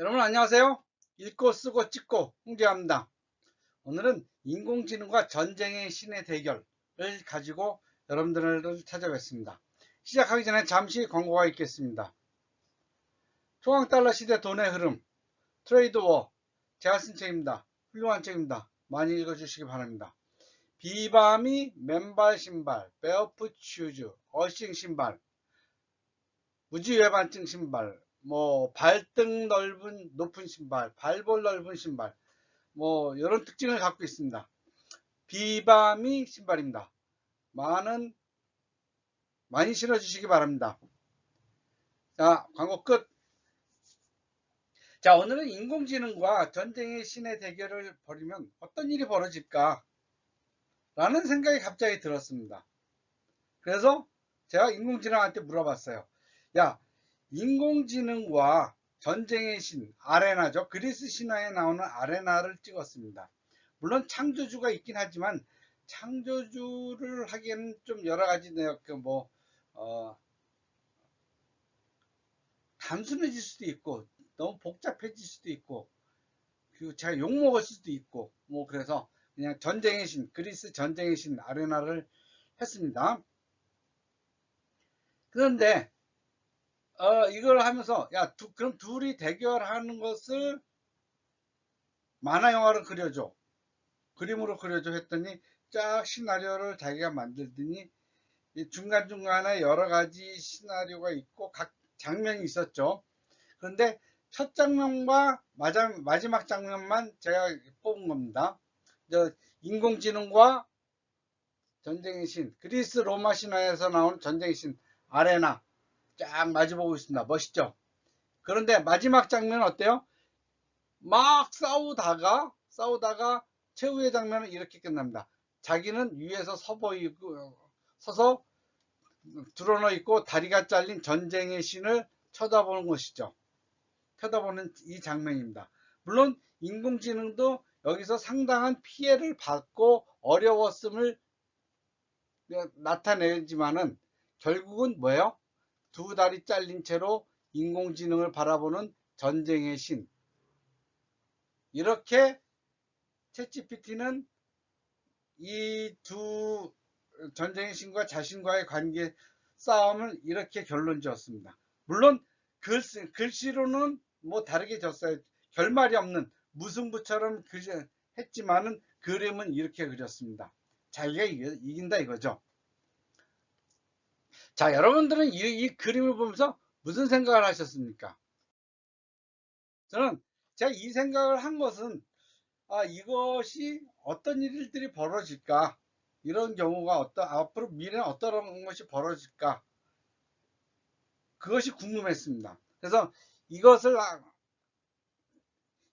여러분 안녕하세요. 읽고 쓰고 찍고 홍대합니다. 오늘은 인공지능과 전쟁의 신의 대결을 가지고 여러분들을 찾아뵙습니다. 시작하기 전에 잠시 광고가 있겠습니다. 초강달러 시대 돈의 흐름, 트레이드 워, 제가 쓴 책입니다. 훌륭한 책입니다. 많이 읽어주시기 바랍니다. 비바미 맨발 신발, 베어풋 슈즈, 어싱 신발, 무지외반증 신발, 발등 넓은 높은 신발, 발볼 넓은 신발, 이런 특징을 갖고 있습니다. 비바미 신발입니다. 많이 신어주시기 바랍니다. 자, 광고 끝. 자, 오늘은 인공지능과 전쟁의 신의 대결을 벌이면 어떤 일이 벌어질까? 라는 생각이 갑자기 들었습니다. 그래서 제가 인공지능한테 물어봤어요. 야, 인공지능과 전쟁의 신, 아레나죠. 그리스 신화에 나오는 아레나를 찍었습니다. 물론 창조주가 있긴 하지만 창조주를 하기에는 좀 여러 가지 단순해질 수도 있고 너무 복잡해질 수도 있고 그리고 제가 욕먹을 수도 있고 그래서 그냥 전쟁의 신, 그리스 전쟁의 신 아레나를 했습니다. 그런데 이걸 하면서 그럼 둘이 대결하는 것을 만화 영화로 그려줘, 그림으로 그려줘 했더니 쫙 시나리오를 자기가 만들더니 중간중간에 여러 가지 시나리오가 있고 각 장면이 있었죠. 그런데 첫 장면과 마지막 장면만 제가 뽑은 겁니다. 인공지능과 전쟁의 신, 그리스 로마 신화에서 나온 전쟁의 신 아레나 쫙 마주보고 있습니다. 멋있죠? 그런데 마지막 장면은 어때요? 막 싸우다가 최후의 장면은 이렇게 끝납니다. 자기는 위에서 서서 드러나 있고 다리가 잘린 전쟁의 신을 쳐다보는 것이죠. 쳐다보는 이 장면입니다. 물론 인공지능도 여기서 상당한 피해를 받고 어려웠음을 나타내지만은 결국은 뭐예요? 두 다리 잘린 채로 인공지능을 바라보는 전쟁의 신. 이렇게 챗GPT는 이 두 전쟁의 신과 자신과의 관계 싸움을 이렇게 결론 지었습니다. 물론 글씨로는 다르게 졌어요. 결말이 없는 무승부처럼 했지만은 그림은 이렇게 그렸습니다. 자기가 이긴다 이거죠. 자, 여러분들은 이 그림을 보면서 무슨 생각을 하셨습니까? 저는 제가 이 생각을 한 것은 이것이 어떤 일들이 벌어질까? 이런 경우가 앞으로 미래는 어떤 것이 벌어질까? 그것이 궁금했습니다. 그래서 이것을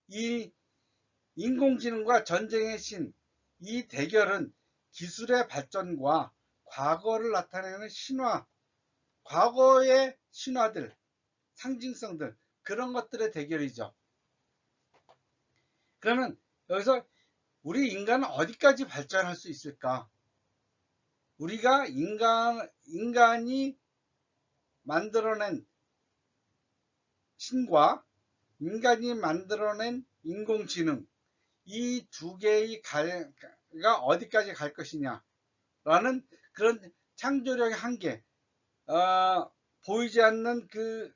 이 인공지능과 전쟁의 신, 이 대결은 기술의 발전과 과거를 나타내는 신화, 과거의 신화들, 상징성들, 그런 것들의 대결이죠. 그러면 여기서 우리 인간은 어디까지 발전할 수 있을까? 우리가 인간이 만들어낸 신과 인간이 만들어낸 인공지능, 이 두 개의 가 어디까지 갈 것이냐 라는 그런 창조력의 한계, 보이지 않는 그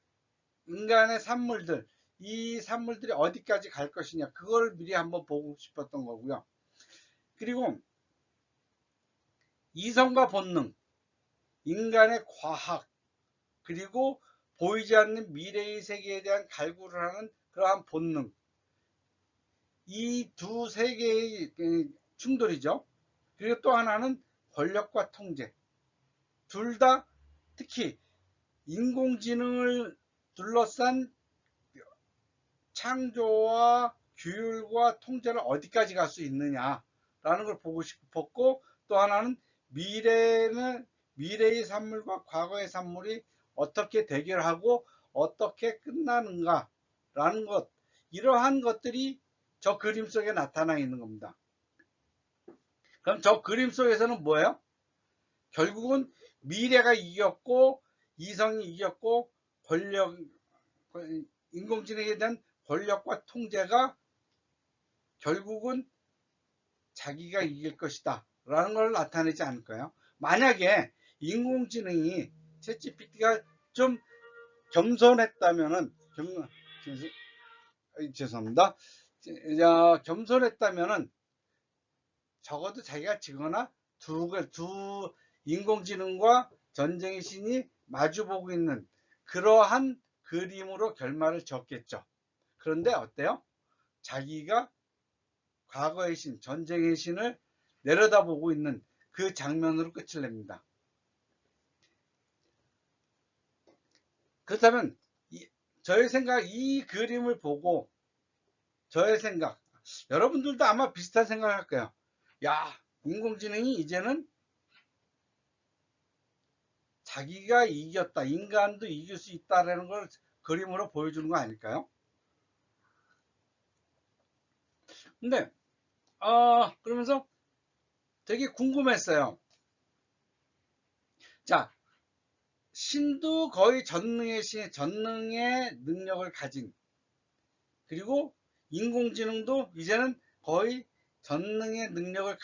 인간의 산물들, 이 산물들이 어디까지 갈 것이냐, 그걸 미리 한번 보고 싶었던 거고요. 그리고 이성과 본능, 인간의 과학, 그리고 보이지 않는 미래의 세계에 대한 갈구를 하는 그러한 본능, 이 두 세계의 충돌이죠. 그리고 또 하나는 권력과 통제. 둘 다 특히 인공지능을 둘러싼 창조와 규율과 통제를 어디까지 갈 수 있느냐라는 걸 보고 싶었고, 또 하나는 미래의 산물과 과거의 산물이 어떻게 대결하고 어떻게 끝나는가라는 것, 이러한 것들이 저 그림 속에 나타나 있는 겁니다. 그럼 저 그림 속에서는 뭐예요? 결국은 미래가 이겼고 이성이 이겼고 인공지능에 대한 권력과 통제가 결국은 자기가 이길 것이다 라는 걸 나타내지 않을까요? 만약에 인공지능이 챗GPT가 좀 겸손했다면은 죄송합니다. 겸손했다면은 적어도 자기가 지거나 두 인공지능과 전쟁의 신이 마주보고 있는 그러한 그림으로 결말을 지었겠죠. 그런데 어때요? 자기가 과거의 신, 전쟁의 신을 내려다보고 있는 그 장면으로 끝을 냅니다. 그렇다면 저의 생각, 이 그림을 보고 저의 생각, 여러분들도 아마 비슷한 생각을 할 거예요. 야, 인공지능이 이제는 자기가 이겼다, 인간도 이길 수 있다라는 걸 그림으로 보여주는 거 아닐까요? 근데 그러면서 되게 궁금했어요. 자, 신도 거의 전능의 능력을 가진, 그리고 인공지능도 이제는 거의 전능의 능력을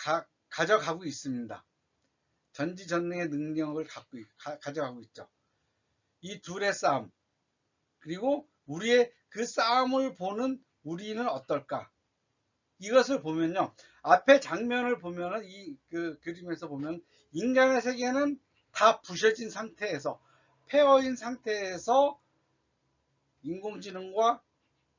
가져가고 있습니다. 전지전능의 능력을 가져가고 있죠. 이 둘의 싸움, 그리고 우리의 그 싸움을 보는 우리는 어떨까? 이것을 보면요, 앞에 장면을 보면은 그 그림에서 보면 인간의 세계는 다 부셔진 상태에서, 폐허인 상태에서 인공지능과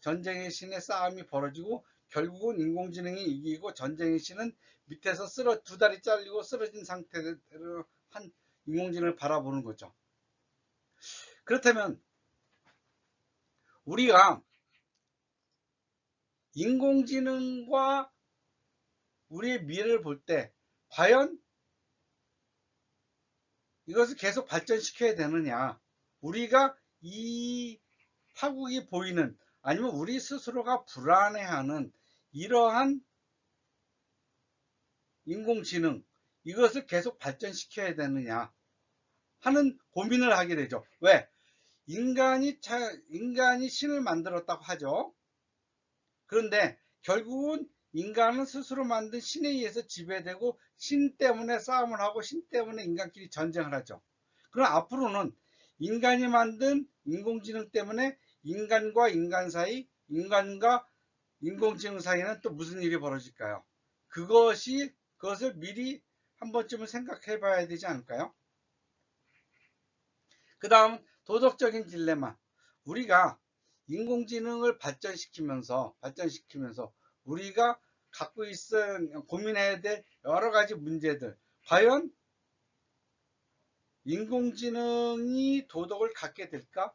전쟁의 신의 싸움이 벌어지고 결국은 인공지능이 이기고 전쟁의 신은 밑에서 두 다리 잘리고 쓰러진 상태로 한 인공지능을 바라보는 거죠. 그렇다면 우리가 인공지능과 우리의 미래를 볼 때 과연 이것을 계속 발전시켜야 되느냐, 우리가 이 파국이 보이는, 아니면 우리 스스로가 불안해하는 이러한 인공지능, 이것을 계속 발전시켜야 되느냐 하는 고민을 하게 되죠. 왜? 인간이 신을 만들었다고 하죠. 그런데 결국은 인간은 스스로 만든 신에 의해서 지배되고 신 때문에 싸움을 하고 신 때문에 인간끼리 전쟁을 하죠. 그럼 앞으로는 인간이 만든 인공지능 때문에 인간과 인간 사이, 인간과 인공지능 사이에는 또 무슨 일이 벌어질까요? 그것을 미리 한 번쯤은 생각해 봐야 되지 않을까요? 그 다음 도덕적인 딜레마. 우리가 인공지능을 발전시키면서 우리가 갖고 있은 고민해야 될 여러 가지 문제들, 과연 인공지능이 도덕을 갖게 될까?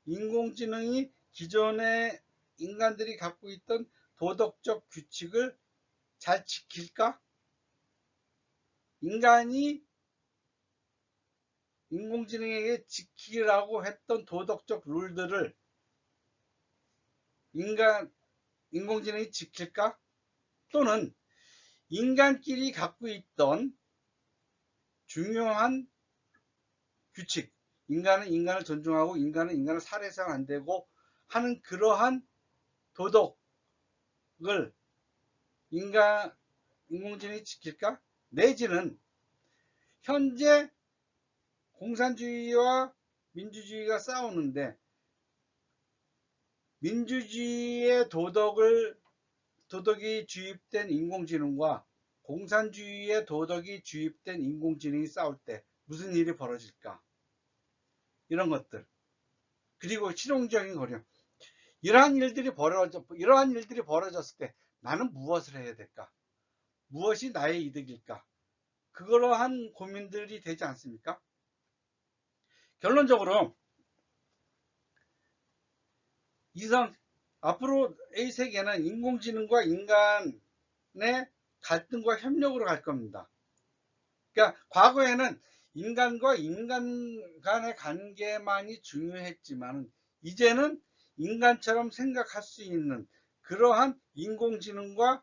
인공지능이 기존의 인간들이 갖고 있던 도덕적 규칙을 잘 지킬까? 인간이 인공지능에게 지키라고 했던 도덕적 룰들을 인공지능이 지킬까? 또는 인간끼리 갖고 있던 중요한 규칙, 인간은 인간을 존중하고 인간은 인간을 살해서는 안 되고 하는 그러한 도덕을 인공지능이 지킬까? 내지는 현재 공산주의와 민주주의가 싸우는데 민주주의의 도덕이 주입된 인공지능과 공산주의의 도덕이 주입된 인공지능이 싸울 때 무슨 일이 벌어질까? 이런 것들. 그리고 실용적인 거려. 이러한 일들이 벌어졌을 때 나는 무엇을 해야 될까? 무엇이 나의 이득일까? 그러한 고민들이 되지 않습니까? 결론적으로 앞으로의 세계는 인공지능과 인간의 갈등과 협력으로 갈 겁니다. 그러니까 과거에는 인간과 인간 간의 관계만이 중요했지만 이제는 인간처럼 생각할 수 있는 그러한 인공지능과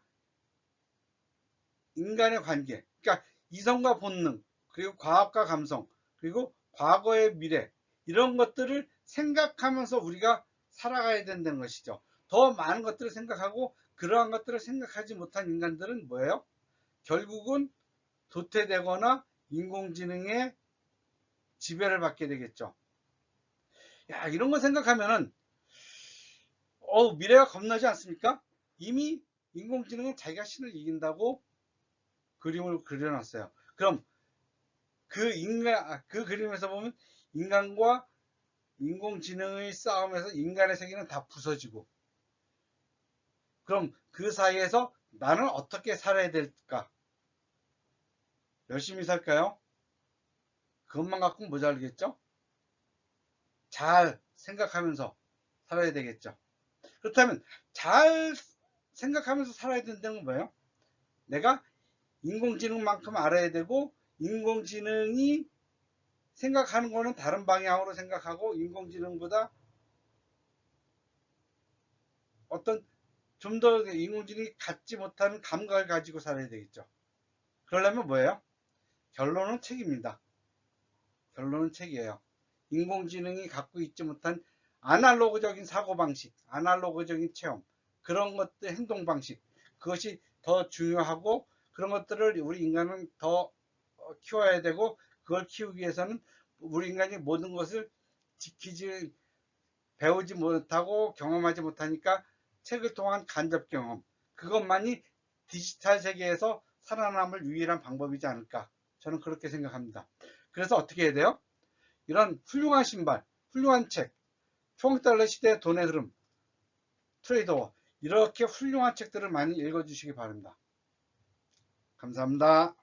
인간의 관계, 그러니까 이성과 본능, 그리고 과학과 감성, 그리고 과거의 미래, 이런 것들을 생각하면서 우리가 살아가야 된다는 것이죠. 더 많은 것들을 생각하고 그러한 것들을 생각하지 못한 인간들은 뭐예요? 결국은 도태되거나 인공지능의 지배를 받게 되겠죠. 야, 이런 거 생각하면은 미래가 겁나지 않습니까? 이미 인공지능은 자기가 신을 이긴다고 그림을 그려놨어요. 그럼 그 그림에서 보면 인간과 인공지능의 싸움에서 인간의 세계는 다 부서지고, 그럼 그 사이에서 나는 어떻게 살아야 될까? 열심히 살까요? 그것만 갖고는 모자르겠죠? 잘 생각하면서 살아야 되겠죠. 그렇다면 잘 생각하면서 살아야 된다는 건 뭐예요? 내가 인공지능만큼 알아야 되고, 인공지능이 생각하는 거는 다른 방향으로 생각하고, 인공지능보다 어떤 좀 더 인공지능이 갖지 못하는 감각을 가지고 살아야 되겠죠. 그러려면 뭐예요? 결론은 책입니다. 결론은 책이에요. 인공지능이 갖고 있지 못한 아날로그적인 사고방식, 아날로그적인 체험, 그런 것들, 행동방식, 그것이 더 중요하고, 그런 것들을 우리 인간은 더 키워야 되고, 그걸 키우기 위해서는 우리 인간이 모든 것을 배우지 못하고 경험하지 못하니까 책을 통한 간접 경험, 그것만이 디지털 세계에서 살아남을 유일한 방법이지 않을까, 저는 그렇게 생각합니다. 그래서 어떻게 해야 돼요? 이런 훌륭한 신발, 훌륭한 책, 초강달러 시대의 돈의 흐름, 트레이더워, 이렇게 훌륭한 책들을 많이 읽어주시기 바랍니다. 감사합니다.